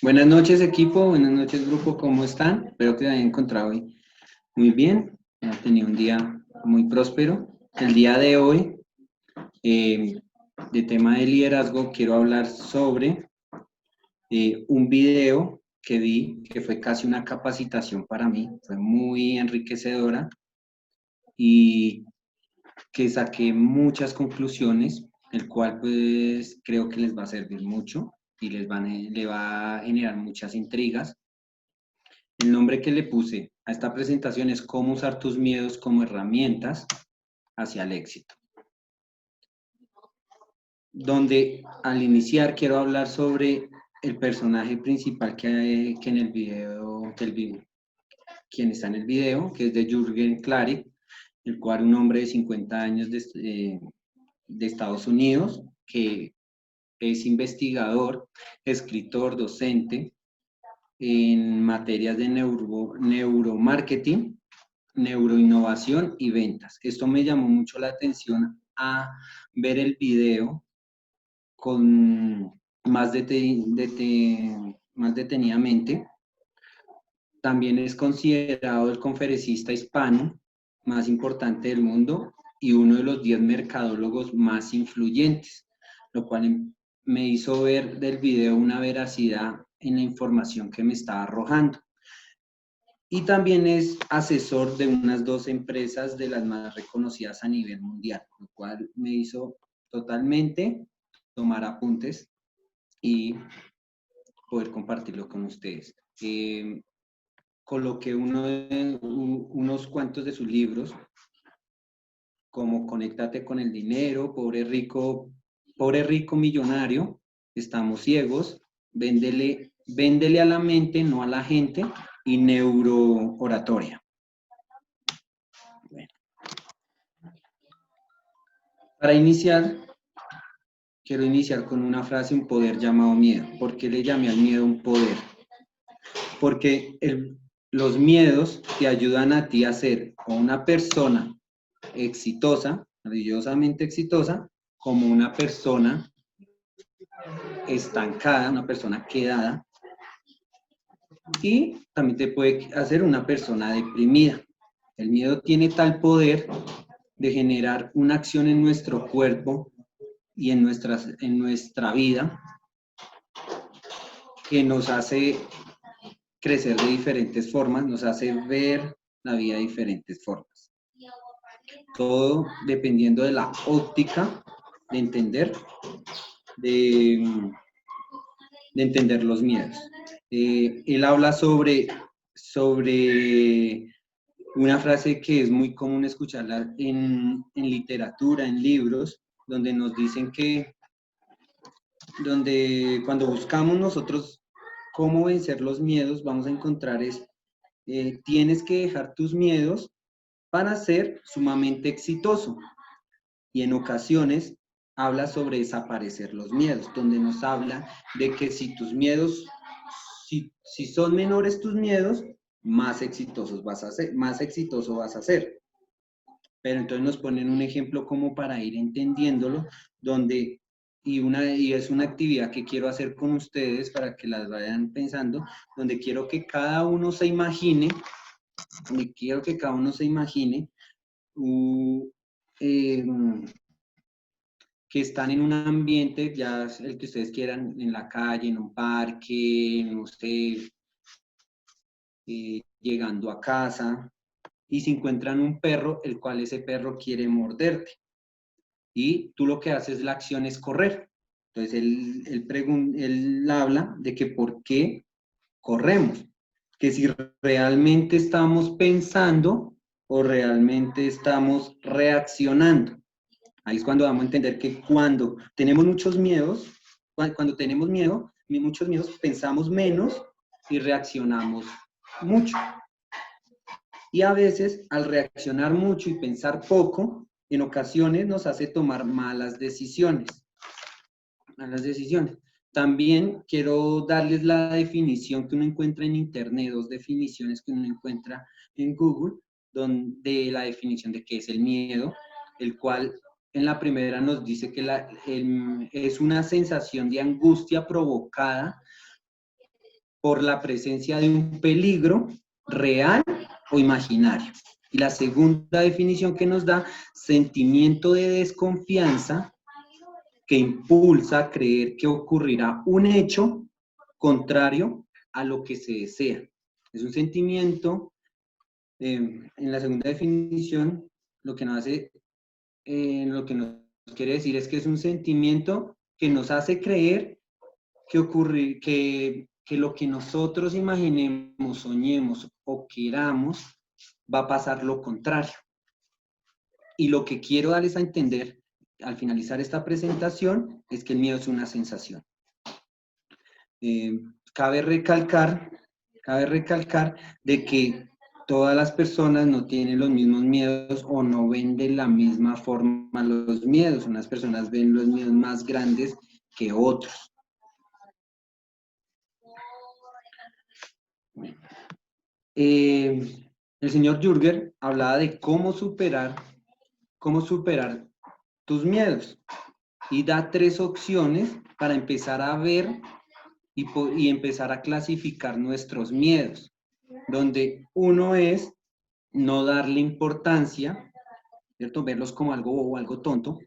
Buenas noches equipo, buenas noches grupo, ¿cómo están? Espero que se hayan encontrado hoy muy bien, han tenido un día muy próspero. El día de hoy, eh, de tema de liderazgo, quiero hablar sobre un video que vi, que fue casi una capacitación para mí, fue muy enriquecedora y que saqué muchas conclusiones, el cual pues creo que les va a servir mucho y le va a generar muchas intrigas. El nombre que le puse a esta presentación es cómo usar tus miedos como herramientas hacia el éxito. Donde al iniciar quiero hablar sobre el personaje principal que en el video, quien está en el video, que es de Jürgen Klarik, el cual un hombre de 50 años de Estados Unidos, que es investigador, escritor, docente en materias de neuromarketing, neuroinnovación y ventas. Esto me llamó mucho la atención a ver el video con más detenidamente. También es considerado el conferencista hispano más importante del mundo y uno de los 10 mercadólogos más influyentes, lo cual me hizo ver del video una veracidad en la información que me estaba arrojando. Y también es asesor de unas 2 empresas de las más reconocidas a nivel mundial, lo cual me hizo totalmente tomar apuntes y poder compartirlo con ustedes. Coloqué unos cuantos de sus libros, como Conéctate con el dinero, Pobre rico millonario, Estamos ciegos, véndele a la mente, no a la gente, y Neurooratoria. Bueno, para iniciar, quiero iniciar con una frase, un poder llamado miedo. ¿Por qué le llamé al miedo un poder? Porque los miedos te ayudan a ti a ser una persona exitosa, maravillosamente exitosa, como una persona estancada, una persona quedada, y también te puede hacer una persona deprimida. El miedo tiene tal poder de generar una acción en nuestro cuerpo y en nuestra vida que nos hace crecer de diferentes formas, nos hace ver la vida de diferentes formas. Todo dependiendo de la óptica de entender, de, de entender los miedos. Él habla sobre una frase que es muy común escucharla en literatura, en libros, donde nos dicen donde cuando buscamos nosotros cómo vencer los miedos, vamos a encontrar tienes que dejar tus miedos para ser sumamente exitoso. Y en ocasiones habla sobre desaparecer los miedos, donde nos habla de que si tus miedos, si son menores tus miedos, más exitosos vas a ser, más exitoso vas a ser. Pero entonces nos ponen un ejemplo como para ir entendiéndolo, donde, y es una actividad que quiero hacer con ustedes para que las vayan pensando, donde quiero que cada uno se imagine, eh, que están en un ambiente, ya el que ustedes quieran, en la calle, en un parque, no sé, llegando a casa, y se encuentran un perro, el cual ese perro quiere morderte. Y tú lo que haces, la acción es correr. Entonces él habla de que por qué corremos, que si realmente estamos pensando o realmente estamos reaccionando. Ahí es cuando vamos a entender que cuando tenemos muchos miedos, cuando tenemos miedo, muchos miedos, pensamos menos y reaccionamos mucho. Y a veces, al reaccionar mucho y pensar poco, en ocasiones nos hace tomar malas decisiones. Malas decisiones. También quiero darles la definición que uno encuentra en Internet, 2 definiciones que uno encuentra en Google, donde la definición de qué es el miedo, el cual en la primera nos dice que es una sensación de angustia provocada por la presencia de un peligro real o imaginario. Y la segunda definición que nos da, sentimiento de desconfianza que impulsa a creer que ocurrirá un hecho contrario a lo que se desea. Es un sentimiento, en la segunda definición, lo que nos hace, lo que nos quiere decir es que es un sentimiento que nos hace creer que lo que nosotros imaginemos, soñemos o queramos va a pasar lo contrario. Y lo que quiero darles a entender al finalizar esta presentación es que el miedo es una sensación. Cabe recalcar de que todas las personas no tienen los mismos miedos o no ven de la misma forma los miedos. Unas personas ven los miedos más grandes que otros. El señor Jürger hablaba de cómo superar tus miedos y da 3 opciones para empezar a ver y empezar a clasificar nuestros miedos, donde uno es no darle importancia, ¿cierto? Verlos como algo bobo, algo tonto,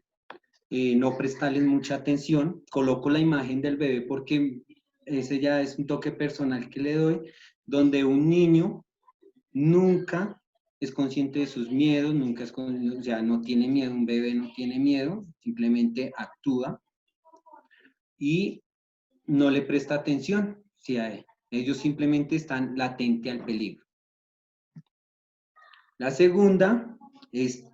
no prestarles mucha atención. Coloco la imagen del bebé porque ese ya es un toque personal que le doy, donde un niño nunca es consciente de sus miedos, nunca es, o sea, no tiene miedo, un bebé no tiene miedo, simplemente actúa y no le presta atención, si a ellos simplemente están latente al peligro. La segunda es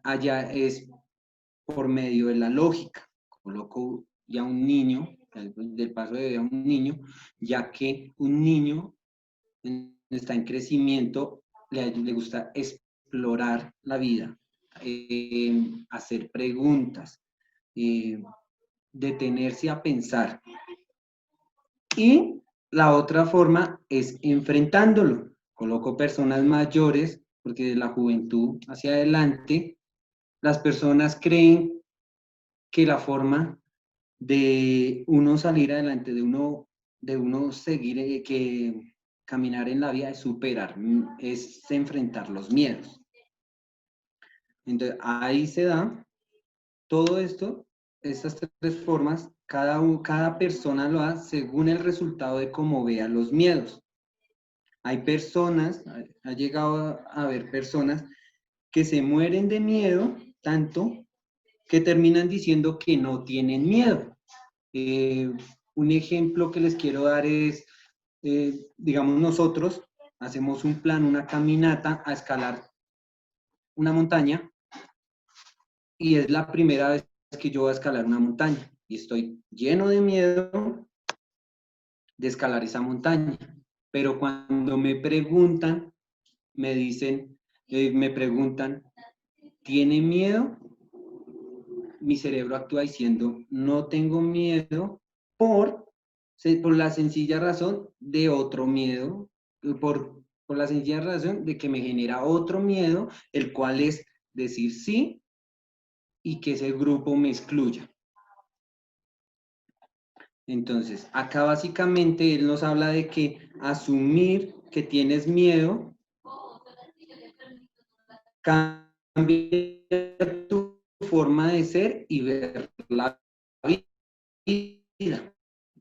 por medio de la lógica. Coloco ya un niño, del paso de bebé a un niño, ya que un niño está en crecimiento, le gusta explorar la vida, hacer preguntas, detenerse a pensar. Y la otra forma es enfrentándolo. Coloco personas mayores, porque de la juventud hacia adelante, las personas creen que la forma de uno salir adelante, de uno seguir, que caminar en la vida es superar, es enfrentar los miedos. Entonces, ahí se da todo esto, estas 3 formas, cada persona lo hace según el resultado de cómo vea los miedos. Hay personas, ha llegado a haber personas que se mueren de miedo tanto que terminan diciendo que no tienen miedo. Un ejemplo que les quiero dar es, digamos, nosotros hacemos un plan, una caminata a escalar una montaña y es la primera vez que yo voy a escalar una montaña y estoy lleno de miedo de escalar esa montaña. Pero cuando me preguntan, me preguntan, ¿tiene miedo? Mi cerebro actúa diciendo, no tengo miedo por la sencilla razón de otro miedo, por la sencilla razón de que me genera otro miedo, el cual es decir sí y que ese grupo me excluya. Entonces, acá básicamente él nos habla de que asumir que tienes miedo cambia tu forma de ser y ver la vida.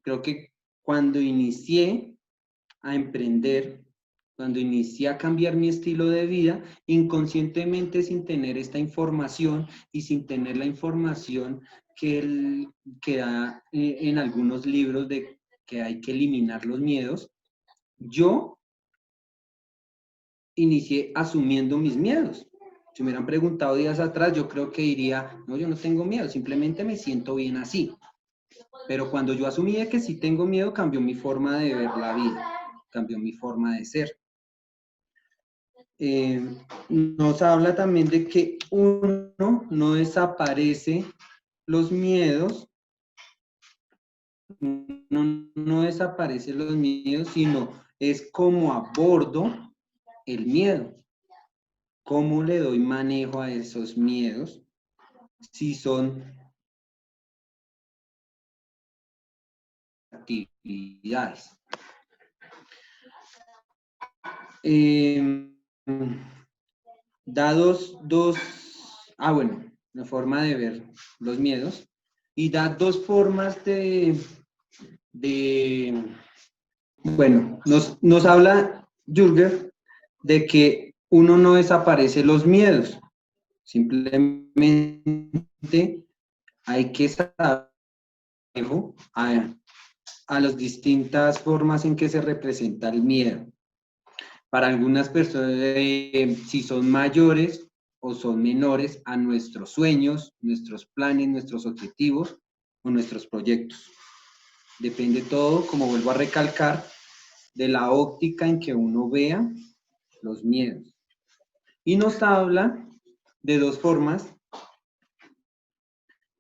Creo que cuando inicié a emprender, cuando inicié a cambiar mi estilo de vida, inconscientemente sin tener esta información y sin tener la información que da en algunos libros de que hay que eliminar los miedos, yo inicié asumiendo mis miedos. Si me hubieran preguntado días atrás, yo creo que diría, no, yo no tengo miedo, simplemente me siento bien así. Pero cuando yo asumí que sí tengo miedo, cambió mi forma de ver la vida, cambió mi forma de ser. Nos habla también de que uno no desaparece los miedos, no desaparece los miedos, sino es como abordo el miedo. ¿Cómo le doy manejo a esos miedos? Si son actividades. Da bueno, la forma de ver los miedos, y da dos formas bueno, nos habla Jürgen de que uno no desaparece los miedos, simplemente hay que saber a las distintas formas en que se representa el miedo. Para algunas personas, si son mayores o son menores a nuestros sueños, nuestros planes, nuestros objetivos o nuestros proyectos. Depende todo, como vuelvo a recalcar, de la óptica en que uno vea los miedos. Y nos habla de dos formas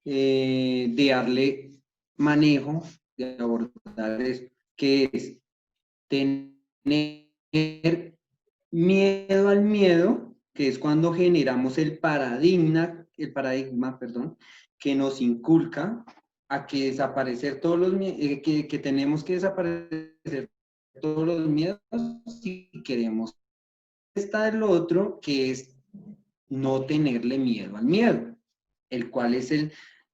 de darle manejo, de abordar eso, que es tener miedo al miedo, que es cuando generamos el paradigma, perdón, que nos inculca a que desaparecer todos los que tenemos que desaparecer todos los miedos si queremos. Está el otro, que es no tenerle miedo al miedo, el cual es el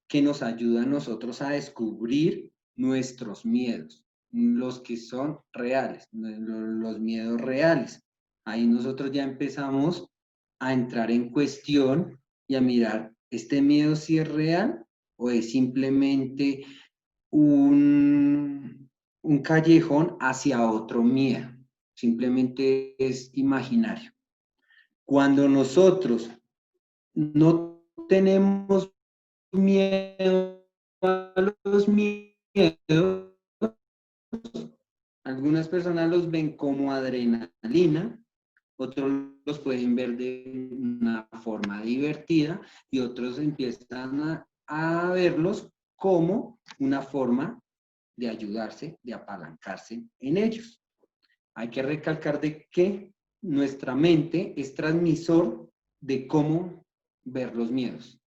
que nos ayuda a nosotros a descubrir nuestros miedos, los que son reales, los miedos reales. Ahí nosotros ya empezamos a entrar en cuestión y a mirar, ¿este miedo si es real o es simplemente un callejón hacia otro miedo? Simplemente es imaginario. Cuando nosotros no tenemos miedo a los miedos, algunas personas los ven como adrenalina, otros los pueden ver de una forma divertida y otros empiezan a verlos como una forma de ayudarse, de apalancarse en ellos. Hay que recalcar de que nuestra mente es transmisor de cómo ver los miedos.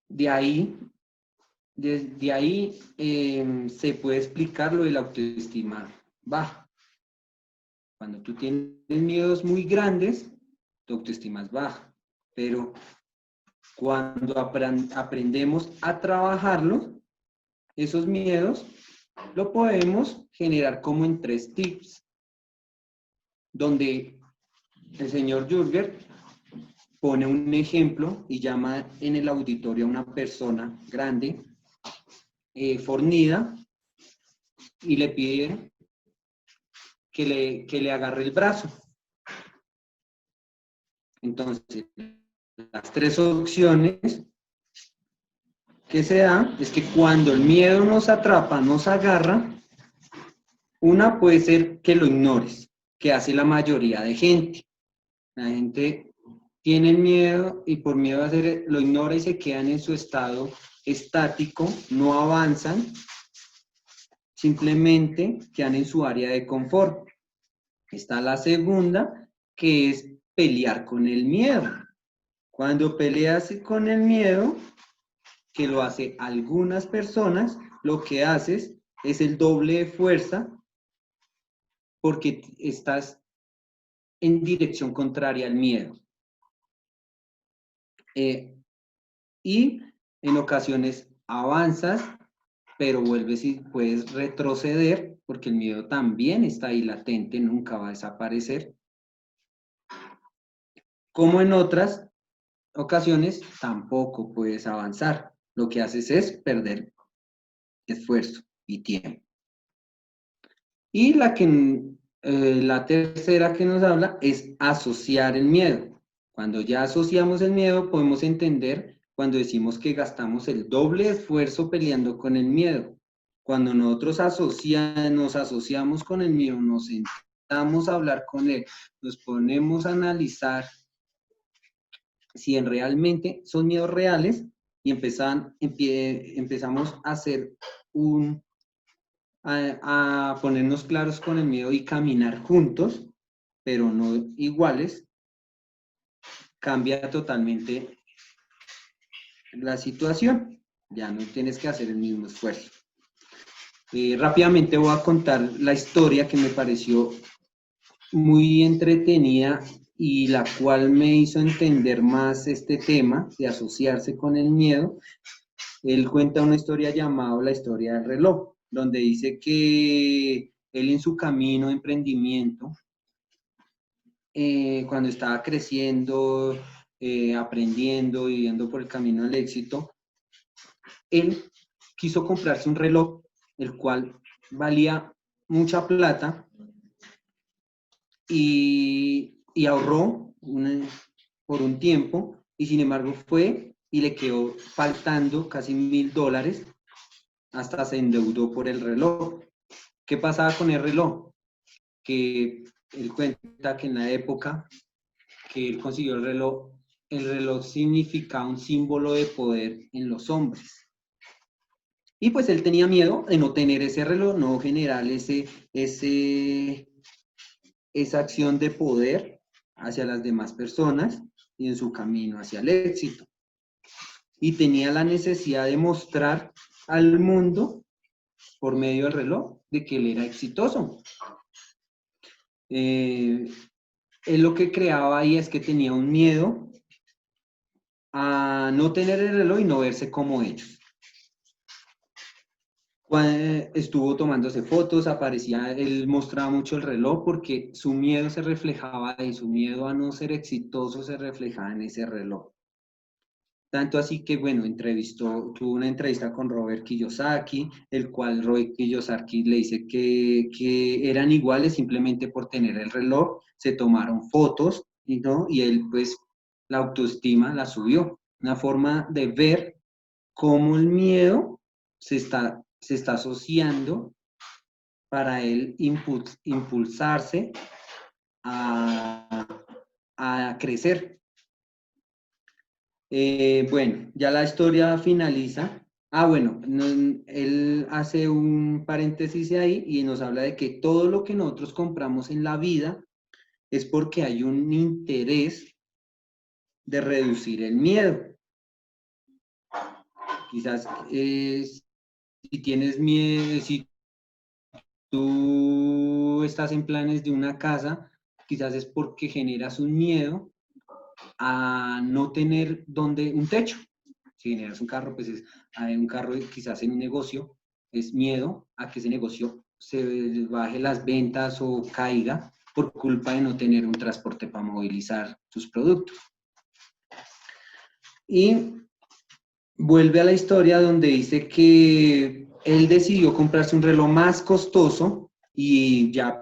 De ahí se puede explicar lo de la autoestima baja. Cuando tú tienes miedos muy grandes, tu autoestima es baja. Pero cuando aprendemos a trabajarlos, esos miedos, lo podemos generar como en 3 tips, donde el señor Jürgen pone un ejemplo y llama en el auditorio a una persona grande, fornida, y le pide que le agarre el brazo. Entonces, las 3 opciones que se da es que cuando el miedo nos atrapa, nos agarra, una puede ser que lo ignores, que hace la mayoría de gente. La gente tiene el miedo y por miedo a hacer, lo ignora y se quedan en su estado estático, no avanzan, simplemente quedan en su área de confort. Está la segunda, que es pelear con el miedo. Cuando peleas con el miedo, que lo hace algunas personas, lo que haces es el doble de fuerza porque estás en dirección contraria al miedo. Y en ocasiones avanzas, pero vuelves y puedes retroceder porque el miedo también está ahí latente, nunca va a desaparecer. Como en otras ocasiones, tampoco puedes avanzar. Lo que haces es perder esfuerzo y tiempo. Y la tercera que nos habla es asociar el miedo. Cuando ya asociamos el miedo, podemos entender cuando decimos que gastamos el doble de esfuerzo peleando con el miedo. Cuando nosotros nos asociamos con el miedo, nos sentamos a hablar con él, nos ponemos a analizar si realmente son miedos reales y empezamos a hacer a ponernos claros con el miedo y caminar juntos, pero no iguales, cambia totalmente la situación. Ya no tienes que hacer el mismo esfuerzo. Rápidamente voy a contar la historia que me pareció muy entretenida y la cual me hizo entender más este tema de asociarse con el miedo. Él cuenta una historia llamada La historia del reloj, donde dice que él en su camino de emprendimiento, cuando estaba creciendo, aprendiendo y yendo por el camino al éxito, él quiso comprarse un reloj, el cual valía mucha plata y ahorró por un tiempo y sin embargo fue y le quedó faltando casi $1000, hasta se endeudó por el reloj. ¿Qué pasaba con el reloj? Que él cuenta que en la época que él consiguió el reloj significaba un símbolo de poder en los hombres. Y pues él tenía miedo de no tener ese reloj, no generar esa acción de poder hacia las demás personas y en su camino hacia el éxito. Y tenía la necesidad de mostrar al mundo, por medio del reloj, de que él era exitoso. Él lo que creaba ahí es que tenía un miedo a no tener el reloj y no verse como ellos. Estuvo tomándose fotos, aparecía, él mostraba mucho el reloj porque su miedo se reflejaba y su miedo a no ser exitoso se reflejaba en ese reloj. Tanto así que, bueno, tuvo una entrevista con Robert Kiyosaki, el cual Robert Kiyosaki le dice que eran iguales simplemente por tener el reloj, se tomaron fotos, ¿no? Y él, pues, la autoestima la subió. Una forma de ver cómo el miedo se está asociando para él impulsarse a, a crecer. Bueno, ya la historia finaliza. Bueno, él hace un paréntesis ahí y nos habla de que todo lo que nosotros compramos en la vida es porque hay un interés de reducir el miedo. Quizás si tienes miedo, si tú estás en planes de una casa, quizás es porque generas un miedo a no tener un techo. Si generas un carro, pues hay un carro quizás en un negocio, es miedo a que ese negocio se baje las ventas o caiga por culpa de no tener un transporte para movilizar sus productos. Y vuelve a la historia donde dice que él decidió comprarse un reloj más costoso y ya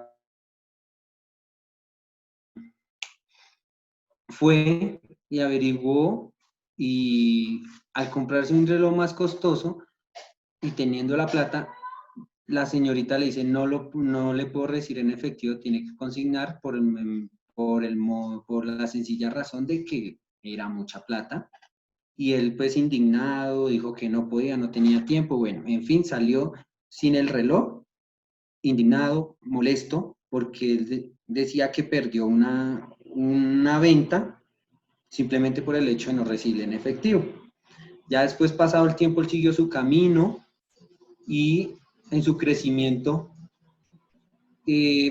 fue y averiguó y al comprarse un reloj más costoso y teniendo la plata, la señorita le dice, no le puedo recibir en efectivo, tiene que consignar por la sencilla razón de que era mucha plata. Y él pues indignado, dijo que no podía, no tenía tiempo, bueno, en fin, salió sin el reloj, indignado, molesto, porque él decía que perdió una venta simplemente por el hecho de no recibir en efectivo. Ya después, pasado el tiempo, él siguió su camino y en su crecimiento,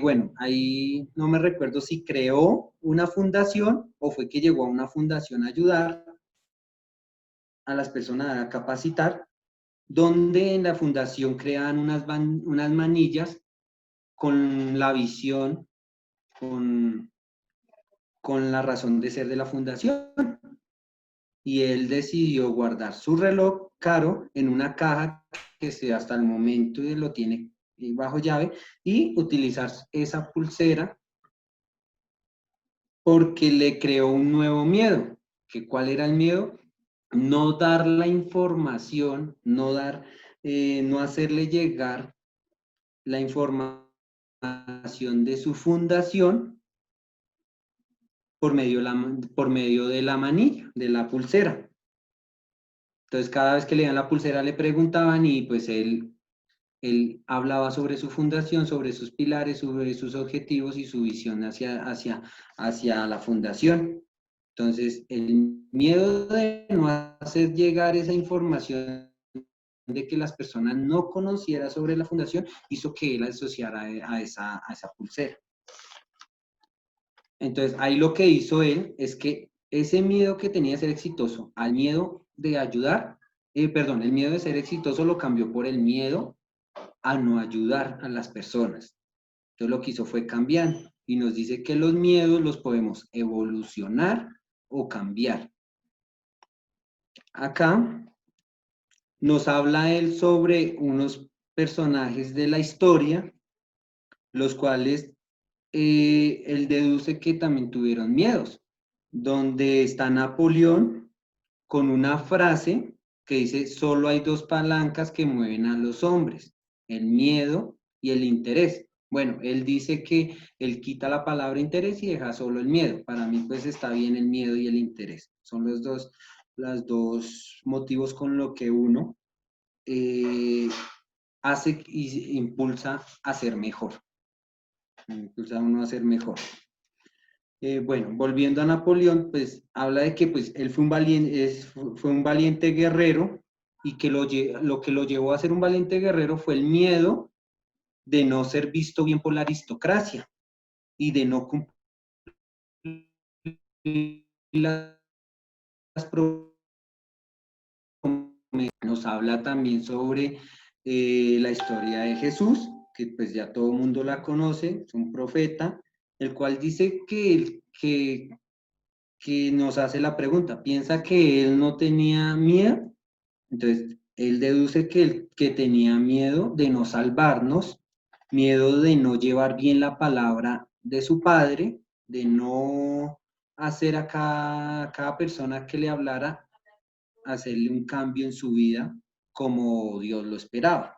bueno, ahí no me recuerdo si creó una fundación o fue que llegó a una fundación a ayudar a las personas a capacitar, donde en la fundación crean unas manillas con la visión, con, con la razón de ser de la fundación. Y él decidió guardar su reloj caro en una caja que hasta el momento lo tiene bajo llave y utilizar esa pulsera porque le creó un nuevo miedo. ¿Cuál era el miedo? No dar la información, no hacerle llegar la información de su fundación por medio de la manilla, de la pulsera. Entonces, cada vez que le dan la pulsera le preguntaban y pues él hablaba sobre su fundación, sobre sus pilares, sobre sus objetivos y su visión hacia la fundación. Entonces, el miedo de no hacer llegar esa información de que las personas no conocieran sobre la fundación hizo que él asociara a esa pulsera. Entonces, ahí lo que hizo él es que ese miedo que tenía de ser exitoso al miedo de ayudar, el miedo de ser exitoso lo cambió por el miedo a no ayudar a las personas. Entonces, lo que hizo fue cambiar y nos dice que los miedos los podemos evolucionar o cambiar. Acá nos habla él sobre unos personajes de la historia, los cuales él deduce que también tuvieron miedos, donde está Napoleón con una frase que dice, solo hay dos palancas que mueven a los hombres, el miedo y el interés. Bueno, él dice que él quita la palabra interés y deja solo el miedo. Para mí, pues está bien el miedo y el interés. Son los dos motivos con lo que uno hace y impulsa a ser mejor. Impulsa a uno a ser mejor. Bueno, volviendo a Napoleón, pues habla de que pues, él fue un valiente guerrero y que lo que lo llevó a ser un valiente guerrero fue el miedo de no ser visto bien por la aristocracia y de no cumplir las promesas. Nos habla también sobre la historia de Jesús, que pues ya todo el mundo la conoce, es un profeta, el cual dice que nos hace la pregunta, ¿piensa que él no tenía miedo? Entonces, él deduce que tenía miedo de no salvarnos, miedo de no llevar bien la palabra de su padre, de no hacer a cada persona que le hablara, hacerle un cambio en su vida como Dios lo esperaba.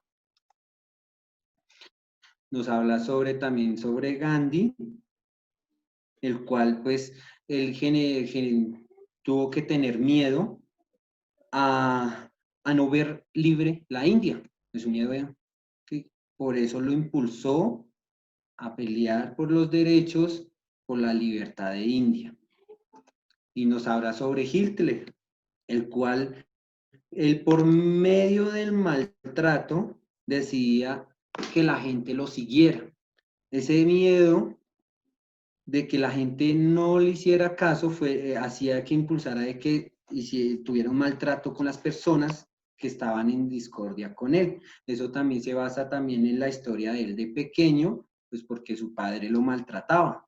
Nos habla también sobre Gandhi, el cual pues él tuvo que tener miedo a no ver libre la India. Es un miedo, ¿sí? Por eso lo impulsó a pelear por los derechos, por la libertad de India. Y nos habla sobre Hitler, el cual él por medio del maltrato decidía que la gente lo siguiera. Ese miedo de que la gente no le hiciera caso hacía que impulsara de que si tuviera un maltrato con las personas que estaban en discordia con él. Eso también se basa también en la historia de él de pequeño, pues porque su padre lo maltrataba.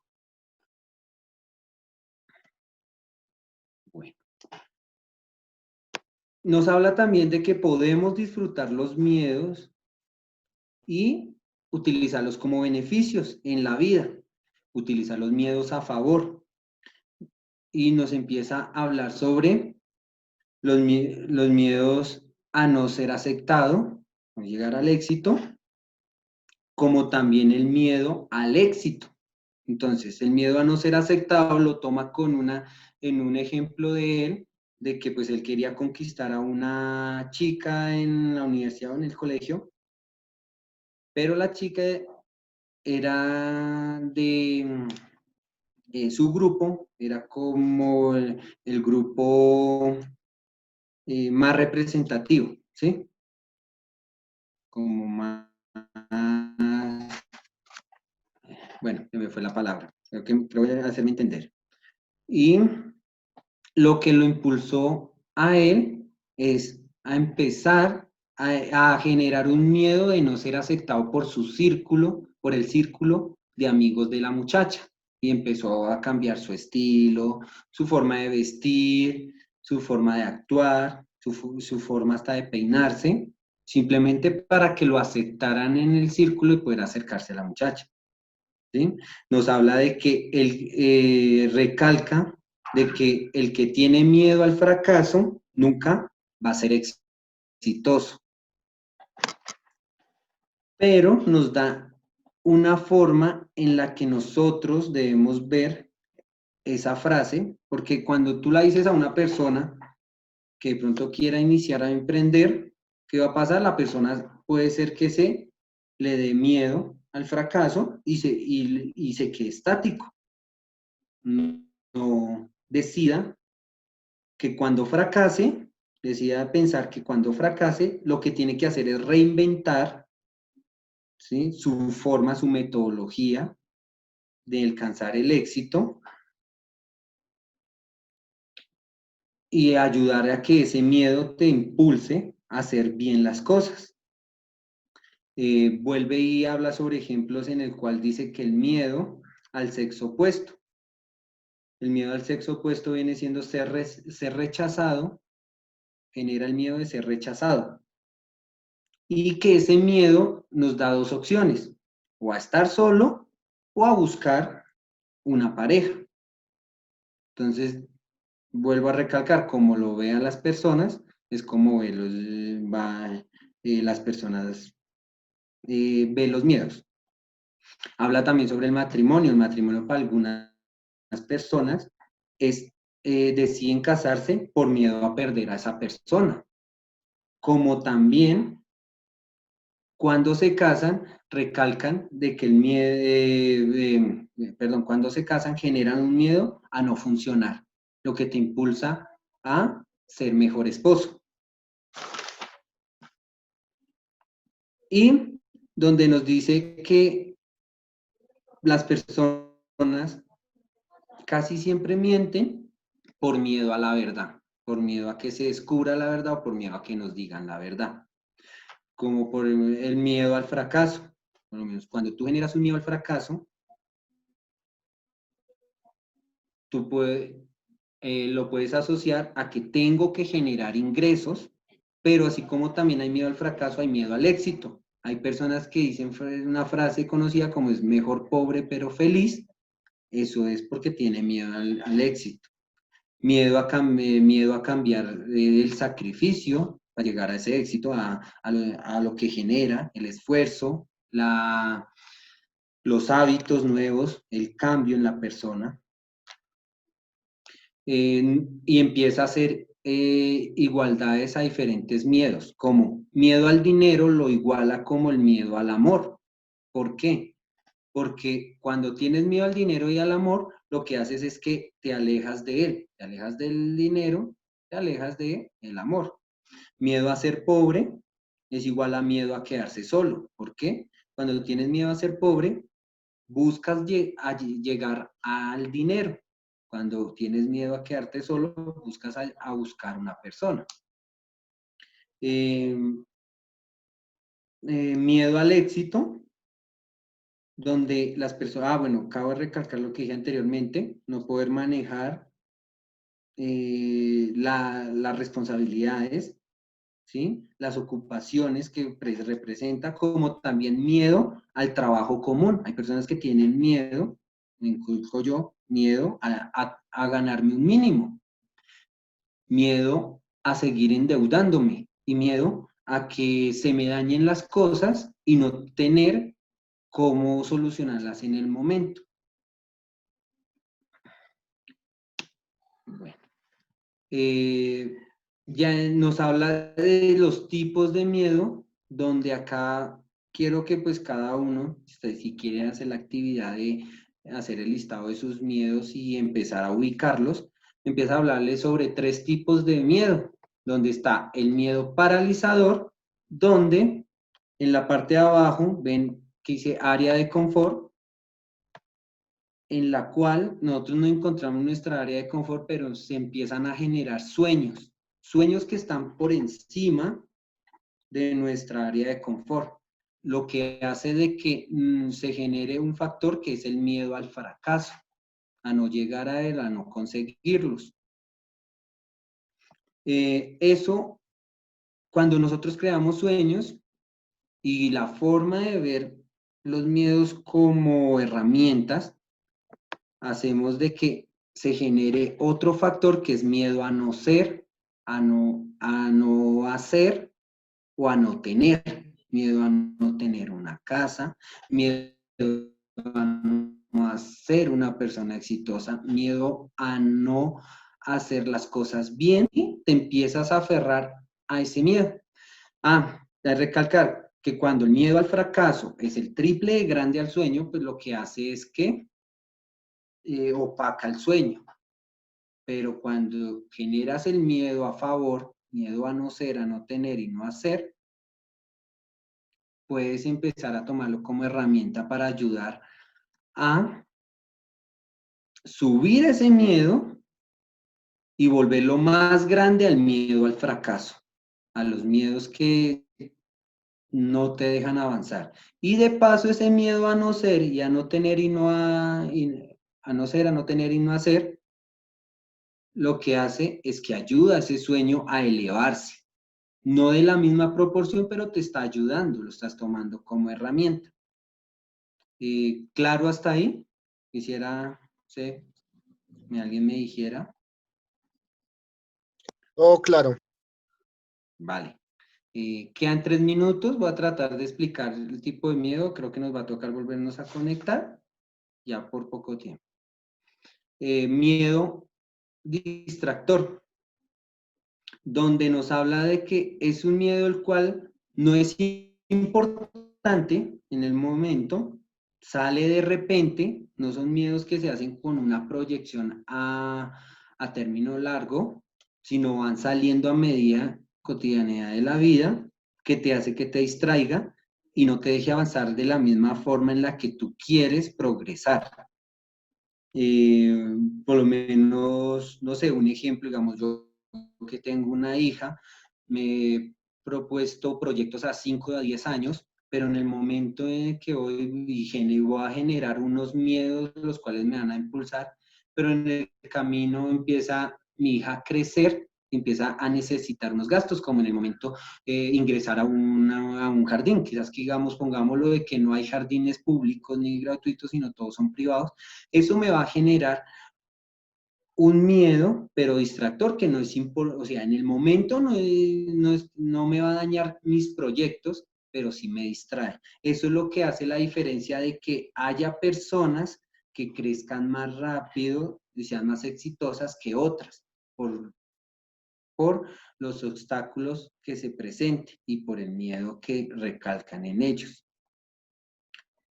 Bueno. Nos habla también de que podemos disfrutar los miedos y utilizarlos como beneficios en la vida, utilizar los miedos a favor. Y nos empieza a hablar sobre los miedos a no ser aceptado, no llegar al éxito, como también el miedo al éxito. Entonces, el miedo a no ser aceptado lo toma en un ejemplo de él, de que pues él quería conquistar a una chica en la universidad o en el colegio, pero la chica era de su grupo, era como el grupo más representativo, ¿sí? Como más, bueno, se me fue la palabra, creo que voy a hacerme entender. Y lo que lo impulsó a él es a empezar a generar un miedo de no ser aceptado por su círculo, por el círculo de amigos de la muchacha. Y empezó a cambiar su estilo, su forma de vestir, su forma de actuar, su forma hasta de peinarse, simplemente para que lo aceptaran en el círculo y poder acercarse a la muchacha. ¿Sí? Nos habla de que él recalca de que el que tiene miedo al fracaso nunca va a ser exitoso. Pero nos da una forma en la que nosotros debemos ver esa frase, porque cuando tú la dices a una persona que de pronto quiera iniciar a emprender, ¿qué va a pasar? La persona puede ser que le dé miedo al fracaso y se quede estático. No decida que cuando fracase decida pensar que cuando fracase, lo que tiene que hacer es reinventar, ¿sí?, su forma, su metodología de alcanzar el éxito y ayudar a que ese miedo te impulse a hacer bien las cosas. Vuelve y habla sobre ejemplos en el cual dice que el miedo al sexo opuesto. El miedo al sexo opuesto viene siendo ser rechazado, genera el miedo de ser rechazado. Y que ese miedo nos da dos opciones, o a estar solo o a buscar una pareja. Entonces, vuelvo a recalcar, como lo vean las personas, es como las personas ven los miedos. Habla también sobre el matrimonio. El matrimonio para algunas personas es deciden casarse por miedo a perder a esa persona. Como también cuando se casan, recalcan de que el miedo, cuando se casan generan un miedo a no funcionar, lo que te impulsa a ser mejor esposo. Y donde nos dice que las personas casi siempre mienten por miedo a la verdad, por miedo a que se descubra la verdad o por miedo a que nos digan la verdad, como por el miedo al fracaso. Por lo menos cuando tú generas un miedo al fracaso, tú lo puedes asociar a que tengo que generar ingresos, pero así como también hay miedo al fracaso, hay miedo al éxito. Hay personas que dicen una frase conocida como es mejor pobre pero feliz. Eso es porque tiene miedo al éxito. Miedo a cambiar el sacrificio para llegar a ese éxito, a lo que genera, el esfuerzo, los hábitos nuevos, el cambio en la persona. Y empieza a hacer igualdades a diferentes miedos, como miedo al dinero lo iguala como el miedo al amor. ¿Por qué? Porque cuando tienes miedo al dinero y al amor, lo que haces es que te alejas de él, te alejas del dinero, te alejas del amor. Miedo a ser pobre es igual a miedo a quedarse solo. ¿Por qué? Cuando tienes miedo a ser pobre, buscas llegar al dinero. Cuando tienes miedo a quedarte solo, buscas a buscar una persona. Eh, Miedo al éxito, donde las personas, bueno, acabo de recalcar lo que dije anteriormente, no poder manejar las responsabilidades, ¿sí?, las ocupaciones que representa, como también miedo al trabajo común. Hay personas que tienen miedo, me incluyo yo, miedo a ganarme un mínimo, miedo a seguir endeudándome y miedo a que se me dañen las cosas y no tener cómo solucionarlas en el momento. Bueno, ya nos habla de los tipos de miedo, donde acá quiero que pues cada uno, si quiere hacer la actividad de hacer el listado de sus miedos y empezar a ubicarlos, empieza a hablarles sobre 3 tipos de miedo, donde está el miedo paralizador, donde en la parte de abajo ven que dice área de confort, en la cual nosotros no encontramos nuestra área de confort, pero se empiezan a generar sueños, sueños que están por encima de nuestra área de confort, lo que hace de que se genere un factor que es el miedo al fracaso, a no llegar a él, a no conseguirlos. Eso, cuando nosotros creamos sueños y la forma de ver los miedos como herramientas, hacemos de que se genere otro factor que es miedo a no ser, a no hacer o a no tener. Miedo a no tener una casa, miedo a no ser una persona exitosa, miedo a no hacer las cosas bien y te empiezas a aferrar a ese miedo. De recalcar que cuando el miedo al fracaso es el triple de grande al sueño, pues lo que hace es que opaca el sueño. Pero cuando generas el miedo a favor miedo a no ser, a no tener y no hacer, puedes empezar a tomarlo como herramienta para ayudar a subir ese miedo y volverlo más grande al miedo al fracaso, a los miedos que no te dejan avanzar. Y de paso ese miedo a no ser y a no tener a no ser, a no tener y no hacer, lo que hace es que ayuda a ese sueño a elevarse. No de la misma proporción, pero te está ayudando, lo estás tomando como herramienta. ¿Claro hasta ahí? Quisiera, sé, alguien me dijera. Oh, claro. Vale. Quedan 3 minutos, voy a tratar de explicar el tipo de miedo, creo que nos va a tocar volvernos a conectar, ya por poco tiempo. Miedo distractor, donde nos habla de que es un miedo el cual no es importante en el momento, sale de repente, no son miedos que se hacen con una proyección a término largo, sino van saliendo a medida cotidianidad de la vida, que te hace que te distraiga y no te deje avanzar de la misma forma en la que tú quieres progresar. Por lo menos, no sé, un ejemplo, digamos, yo que tengo una hija, me he propuesto proyectos a 5 a 10 años, pero en el momento en que voy a generar unos miedos, los cuales me van a impulsar, pero en el camino empieza mi hija a crecer, empieza a necesitar unos gastos, como en el momento ingresar a un jardín, quizás que digamos, pongámoslo de que no hay jardines públicos ni gratuitos, sino todos son privados, eso me va a generar un miedo, pero distractor, que no es importante, o sea, en el momento no me va a dañar mis proyectos, pero sí me distrae. Eso es lo que hace la diferencia de que haya personas que crezcan más rápido y sean más exitosas que otras, por los obstáculos que se presenten y por el miedo que recalcan en ellos.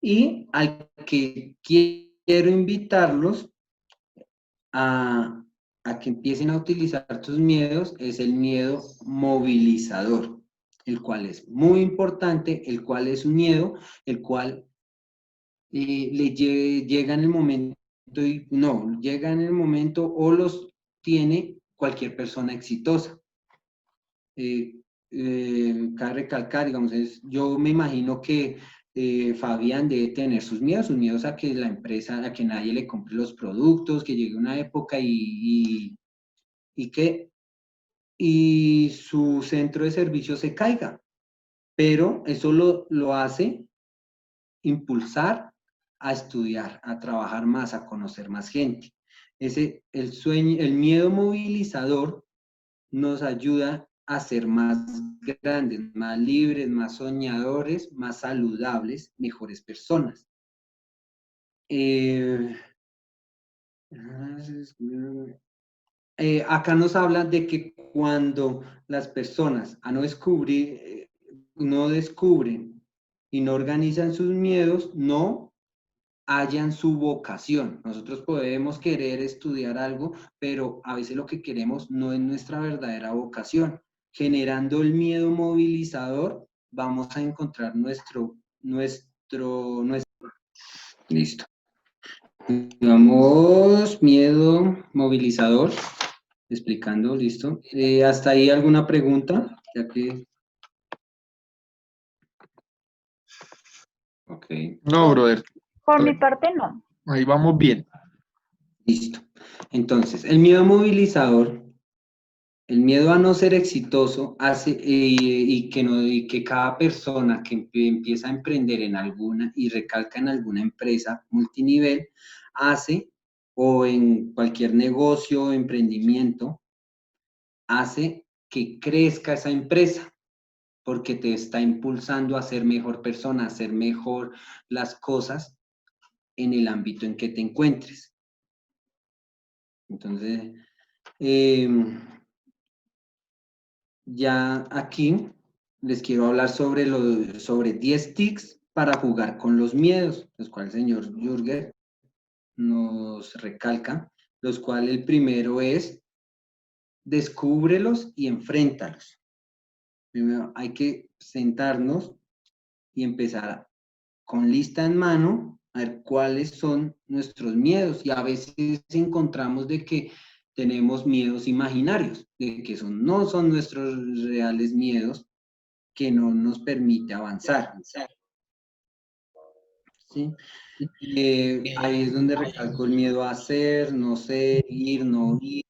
Y al que quiero invitarlos a, a que empiecen a utilizar tus miedos es el miedo movilizador, el cual es muy importante, el cual es un miedo, el cual llega en el momento, llega en el momento o los tiene cualquier persona exitosa. Cabe recalcar, digamos, yo me imagino que Fabián debe tener sus miedos a que la empresa, a que nadie le compre los productos, que llegue una época y su centro de servicio se caiga. Pero eso lo hace impulsar a estudiar, a trabajar más, a conocer más gente. El miedo movilizador nos ayuda a ser más grandes, más libres, más soñadores, más saludables, mejores personas. Acá nos habla de que cuando las personas no descubren y no organizan sus miedos, no hallan su vocación. Nosotros podemos querer estudiar algo, pero a veces lo que queremos no es nuestra verdadera vocación. Generando el miedo movilizador, vamos a encontrar nuestro. Listo. Vamos, miedo movilizador, explicando, listo. ¿Hasta ahí alguna pregunta? Ya que... Ok. No, brother. Por mi parte, no. Ahí vamos bien. Listo. Entonces, el miedo movilizador, el miedo a no ser exitoso hace y que cada persona que empieza a emprender en alguna y recalca en alguna empresa multinivel hace o en cualquier negocio o emprendimiento hace que crezca esa empresa porque te está impulsando a ser mejor persona, a hacer mejor las cosas en el ámbito en que te encuentres. Entonces, ya aquí les quiero hablar sobre 10 tics para jugar con los miedos, los cuales el señor Jürgen nos recalca, los cuales el primero es descúbrelos y enfréntalos. Primero hay que sentarnos y empezar con lista en mano a ver cuáles son nuestros miedos. Y a veces encontramos de que tenemos miedos imaginarios, de que no son nuestros reales miedos, que no nos permite avanzar. ¿Sí? Ahí es donde recalco el miedo a hacer, no ser, ir, no ir,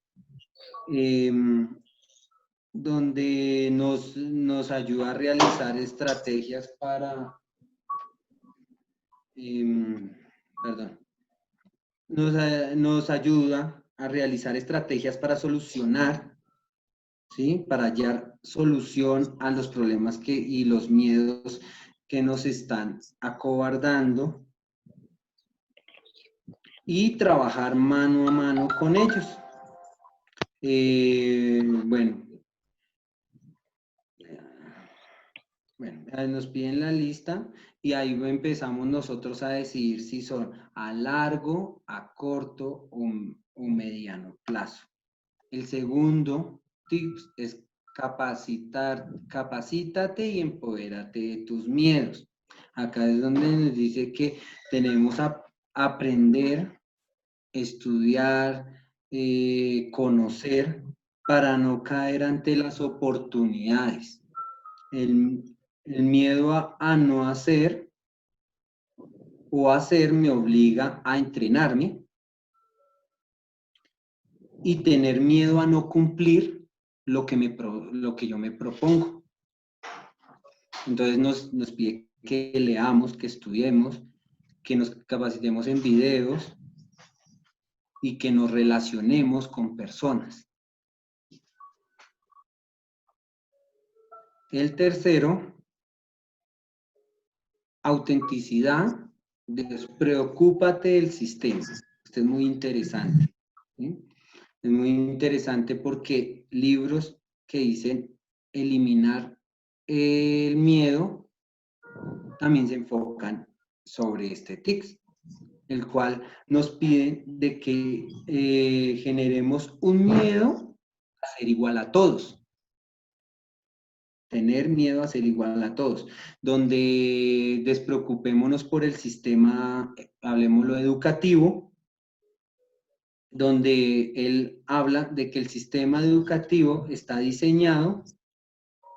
donde nos ayuda a realizar estrategias para, perdón, nos ayuda a realizar estrategias para solucionar, ¿sí? Para hallar solución a los problemas y los miedos que nos están acobardando y trabajar mano a mano con ellos. Bueno, nos piden la lista y ahí empezamos nosotros a decidir si son a largo, a corto o mediano plazo. El segundo tips es capacítate y empodérate de tus miedos. Acá es donde nos dice que tenemos a aprender, estudiar, conocer para no caer ante las oportunidades. El miedo a no hacer o hacer me obliga a entrenarme, y tener miedo a no cumplir lo que yo me propongo. Entonces nos pide que leamos, que estudiemos, que nos capacitemos en videos y que nos relacionemos con personas. El tercero, autenticidad, despreocúpate del sistema. Esto es muy interesante, ¿sí? Es muy interesante porque libros que dicen eliminar el miedo también se enfocan sobre este TICS, el cual nos pide de que generemos un miedo a ser igual a todos. Tener miedo a ser igual a todos, donde despreocupémonos por el sistema, hablemoslo educativo, donde él habla de que el sistema educativo está diseñado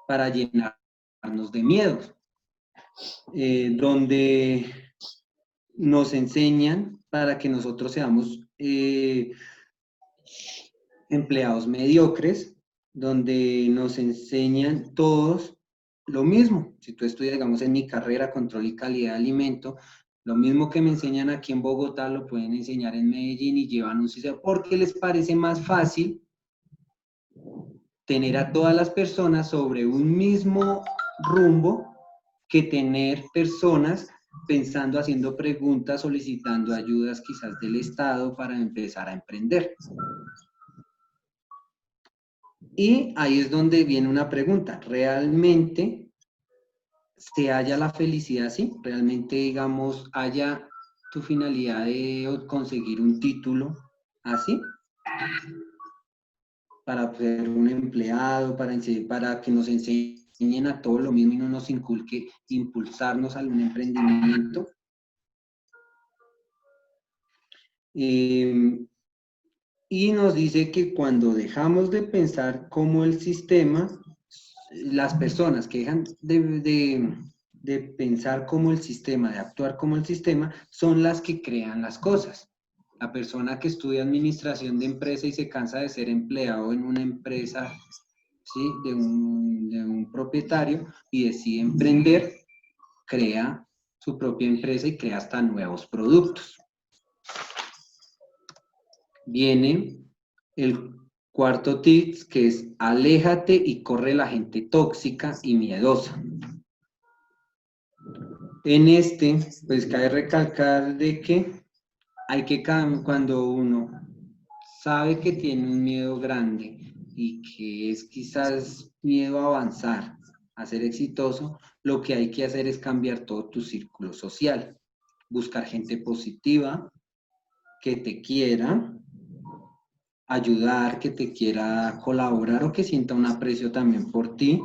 para llenarnos de miedos, donde nos enseñan para que nosotros seamos empleados mediocres, donde nos enseñan todos lo mismo. Si tú estudias, digamos, en mi carrera, control y calidad de alimento, lo mismo que me enseñan aquí en Bogotá, lo pueden enseñar en Medellín y llevan un sistema, porque les parece más fácil tener a todas las personas sobre un mismo rumbo que tener personas pensando, haciendo preguntas, solicitando ayudas quizás del Estado para empezar a emprender. Y ahí es donde viene una pregunta, ¿realmente se halla la felicidad así? ¿Realmente, digamos, haya tu finalidad de conseguir un título así? Para ser un empleado, para que nos enseñen a todo lo mismo y no nos inculque impulsarnos a un emprendimiento. Y nos dice que cuando dejamos de pensar como el sistema, las personas que dejan de pensar como el sistema, de actuar como el sistema, son las que crean las cosas. La persona que estudia administración de empresa y se cansa de ser empleado en una empresa, ¿sí?, de un propietario y decide emprender, crea su propia empresa y crea hasta nuevos productos. Viene el cuarto tip, que es aléjate y corre la gente tóxica y miedosa. En este, pues cabe recalcar de que hay que, cuando uno sabe que tiene un miedo grande y que es quizás miedo a avanzar, a ser exitoso, lo que hay que hacer es cambiar todo tu círculo social, buscar gente positiva, que te quiera, ayudar, que te quiera colaborar o que sienta un aprecio también por ti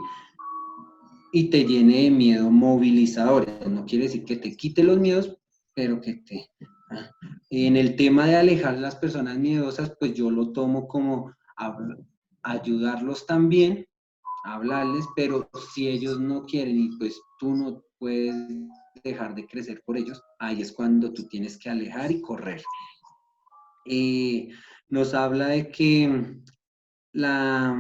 y te llene de miedo movilizadores. No quiere decir que te quite los miedos, pero que te... En el tema de alejar a las personas miedosas, pues yo lo tomo como ayudarlos también, hablarles, pero si ellos no quieren y pues tú no puedes dejar de crecer por ellos, ahí es cuando tú tienes que alejar y correr. Nos habla de que la,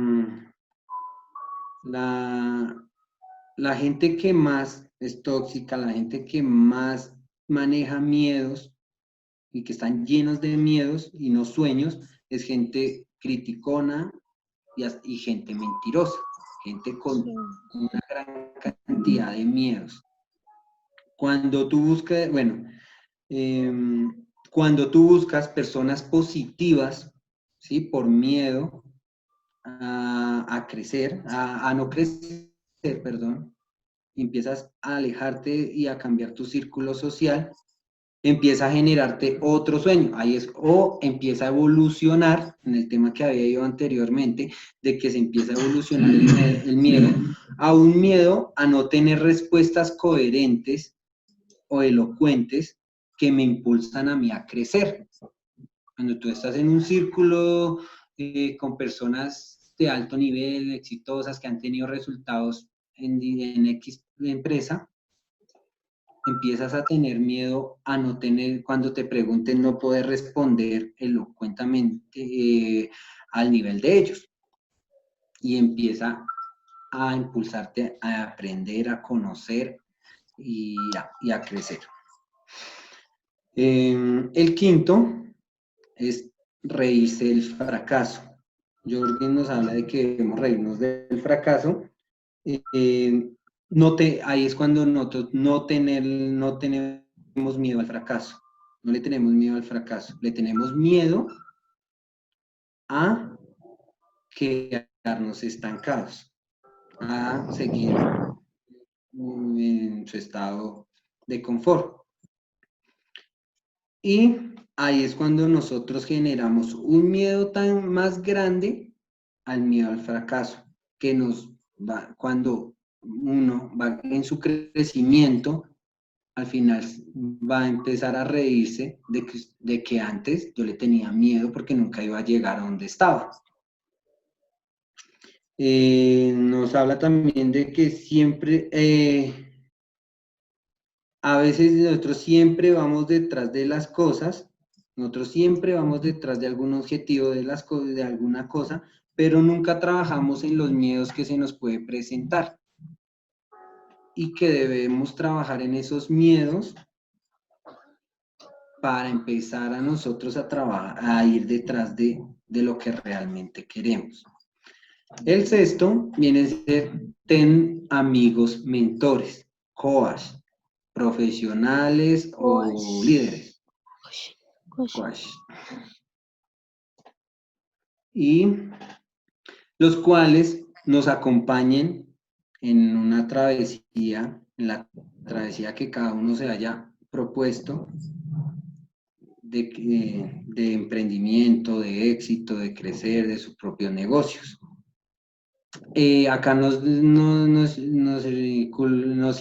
la, la gente que más es tóxica, la gente que más maneja miedos y que están llenos de miedos y no sueños, es gente criticona y gente mentirosa, gente con una gran cantidad de miedos. Cuando tú buscas, bueno, eh, cuando tú buscas personas positivas, ¿sí? Por miedo a crecer, a no crecer, perdón, empiezas a alejarte y a cambiar tu círculo social, empieza a generarte otro sueño, ahí es, o empieza a evolucionar, en el tema que había ido anteriormente, de que se empieza a evolucionar el miedo, a un miedo a no tener respuestas coherentes o elocuentes que me impulsan a mí a crecer. Cuando tú estás en un círculo con personas de alto nivel, exitosas, que han tenido resultados en X empresa, empiezas a tener miedo a no tener, cuando te pregunten, no poder responder elocuentemente al nivel de ellos. Y empieza a impulsarte a aprender, a conocer y a crecer. El quinto es reírse del fracaso. Jorgen nos habla de que debemos reírnos del fracaso. Ahí es cuando nosotros no tenemos miedo al fracaso. No le tenemos miedo al fracaso. Le tenemos miedo a quedarnos estancados, a seguir en su estado de confort. Y ahí es cuando nosotros generamos un miedo tan más grande al miedo al fracaso, que nos va, cuando uno va en su crecimiento, al final va a empezar a reírse de que antes yo le tenía miedo porque nunca iba a llegar a donde estaba. Nos habla también de que siempre, a veces nosotros siempre vamos detrás de las cosas, nosotros siempre vamos detrás de algún objetivo de alguna cosa, pero nunca trabajamos en los miedos que se nos puede presentar y que debemos trabajar en esos miedos para empezar a nosotros a trabajar, a ir detrás de lo que realmente queremos. El sexto viene a ser ten amigos mentores, coach, profesionales o líderes. Coach. Y los cuales nos acompañen en una travesía, en la travesía que cada uno se haya propuesto de emprendimiento, de éxito, de crecer, de sus propios negocios. Acá nos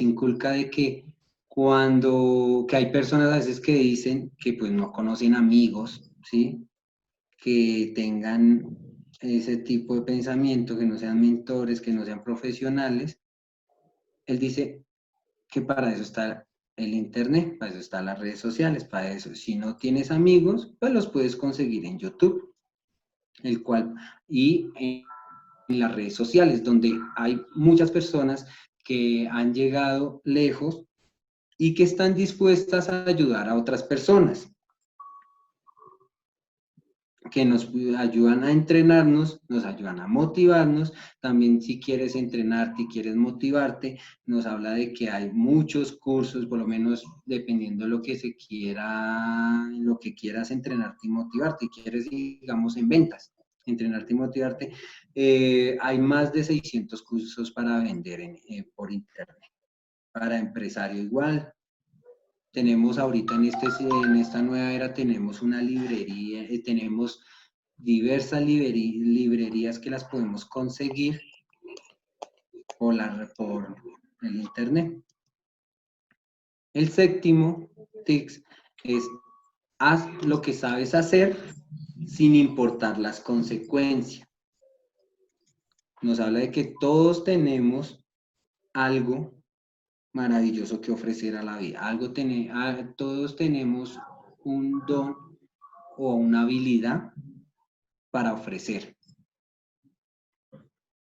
inculca de que que hay personas a veces que dicen que pues no conocen amigos, ¿sí? Que tengan ese tipo de pensamiento, que no sean mentores, que no sean profesionales. Él dice que para eso está el internet, para eso están las redes sociales, para eso. Si no tienes amigos, pues los puedes conseguir en YouTube, y en las redes sociales, donde hay muchas personas que han llegado lejos y que están dispuestas a ayudar a otras personas, que nos ayudan a entrenarnos, nos ayudan a motivarnos. También si quieres entrenarte y quieres motivarte, nos habla de que hay muchos cursos, por lo menos dependiendo de lo que se quiera, lo que quieras entrenarte y motivarte. Si quieres, digamos, en ventas, entrenarte y motivarte, hay más de 600 cursos para vender por internet. Para empresario igual. Tenemos ahorita en esta nueva era, tenemos una librería, tenemos diversas librerías que las podemos conseguir por el internet. El séptimo tips es: haz lo que sabes hacer sin importar las consecuencias. Nos habla de que todos tenemos algo maravilloso que ofrecer a la vida. Todos tenemos un don o una habilidad para ofrecer.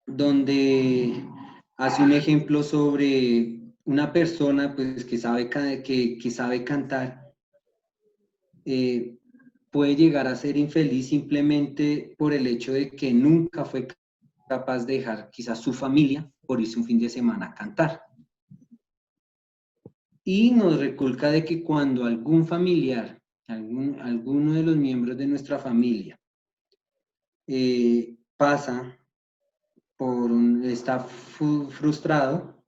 Donde hace un ejemplo sobre una persona pues, que sabe cantar, puede llegar a ser infeliz simplemente por el hecho de que nunca fue capaz de dejar quizás su familia por irse un fin de semana a cantar. Y nos reculca de que cuando algún familiar, alguno de los miembros de nuestra familia pasa está frustrado,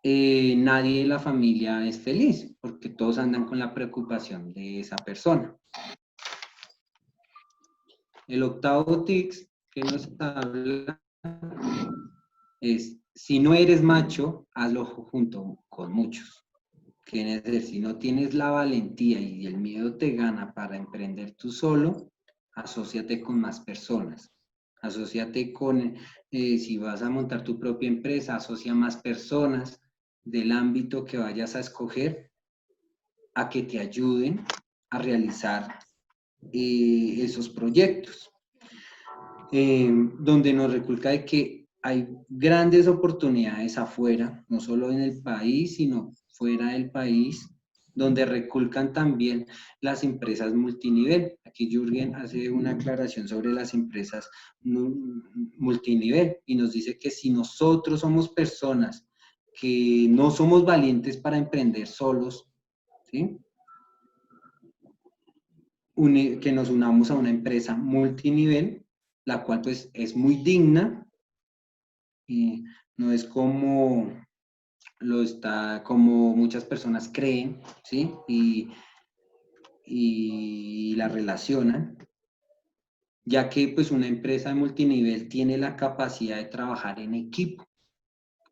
nadie de la familia es feliz, porque todos andan con la preocupación de esa persona. El octavo tips que nos habla es: si no eres macho, hazlo junto con muchos. Quiere decir, si no tienes la valentía y el miedo te gana para emprender tú solo, asóciate con más personas. Asóciate con, si vas a montar tu propia empresa, asocia más personas del ámbito que vayas a escoger a que te ayuden a realizar esos proyectos. Donde nos reculca de que hay grandes oportunidades afuera, no solo en el país, sino fuera del país, donde reculcan también las empresas multinivel. Aquí Jürgen hace una aclaración sobre las empresas multinivel y nos dice que si nosotros somos personas que no somos valientes para emprender solos, ¿sí? Que nos unamos a una empresa multinivel, la cual pues es muy digna y no es como muchas personas creen, ¿sí? Y la relacionan, ya que pues una empresa multinivel tiene la capacidad de trabajar en equipo.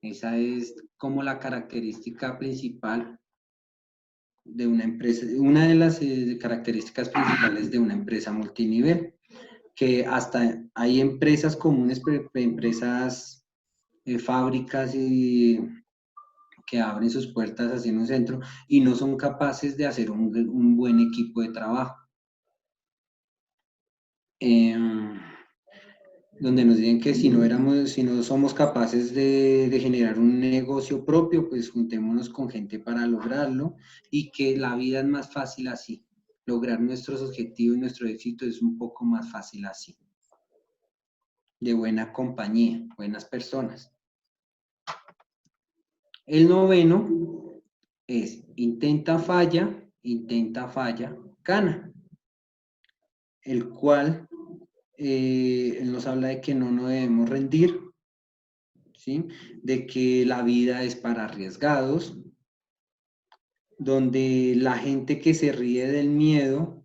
Esa es como la característica principal de una empresa, una de las características principales de una empresa multinivel, que hasta hay empresas comunes, empresas, fábricas que abren sus puertas hacia un centro y no son capaces de hacer un buen equipo de trabajo. Donde nos dicen que si no somos capaces de generar un negocio propio, pues juntémonos con gente para lograrlo, y que la vida es más fácil así. Lograr nuestros objetivos y nuestro éxito es un poco más fácil así. De buena compañía, buenas personas. El noveno es: intenta, falla, gana. El cual nos habla de que no nos debemos rendir, ¿sí? De que la vida es para arriesgados, donde la gente que se ríe del miedo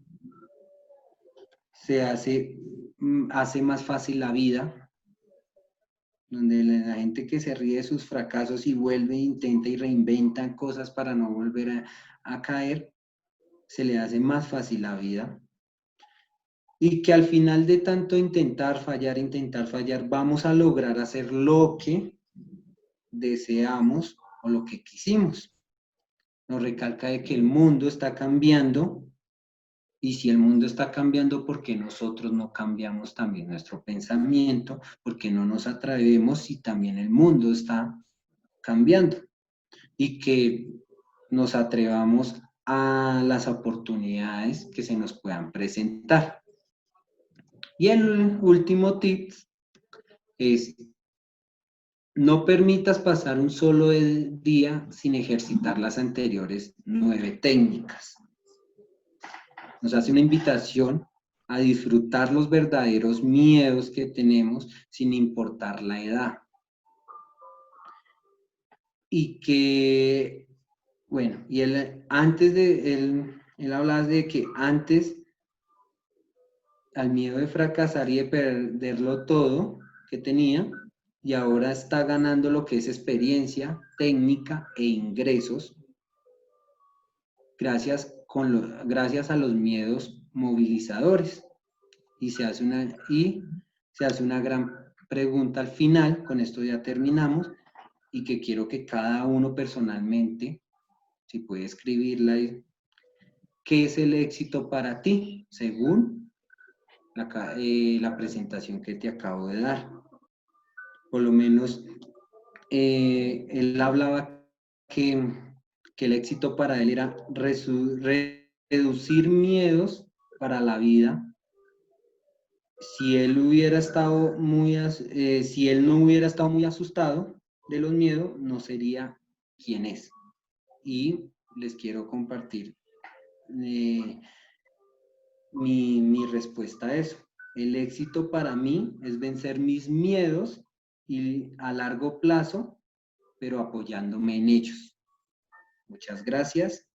hace más fácil la vida, donde la gente que se ríe de sus fracasos y vuelve, intenta y reinventa cosas para no volver a caer, se le hace más fácil la vida. Y que al final de tanto intentar fallar, vamos a lograr hacer lo que deseamos o lo que quisimos. Nos recalca de que el mundo está cambiando, y si el mundo está cambiando, ¿por qué nosotros no cambiamos también nuestro pensamiento? ¿Por qué no nos atrevemos si también el mundo está cambiando? Y que nos atrevamos a las oportunidades que se nos puedan presentar. Y el último tip es: no permitas pasar un solo día sin ejercitar las anteriores 9 técnicas. Nos hace una invitación a disfrutar los verdaderos miedos que tenemos sin importar la edad. Y que, bueno, y él hablaba de que antes al miedo de fracasar y de perderlo todo que tenía, y ahora está ganando lo que es experiencia, técnica e ingresos gracias a los miedos movilizadores. Y se hace una gran pregunta al final, con esto ya terminamos, y que quiero que cada uno personalmente, si puede escribirla, ¿qué es el éxito para ti? Según la presentación que te acabo de dar. Por lo menos, él hablaba que el éxito para él era reducir miedos para la vida. Si él hubiera estado si él no hubiera estado muy asustado de los miedos, no sería quien es. Y les quiero compartir mi respuesta a eso. El éxito para mí es vencer mis miedos y a largo plazo, pero apoyándome en ellos. Muchas gracias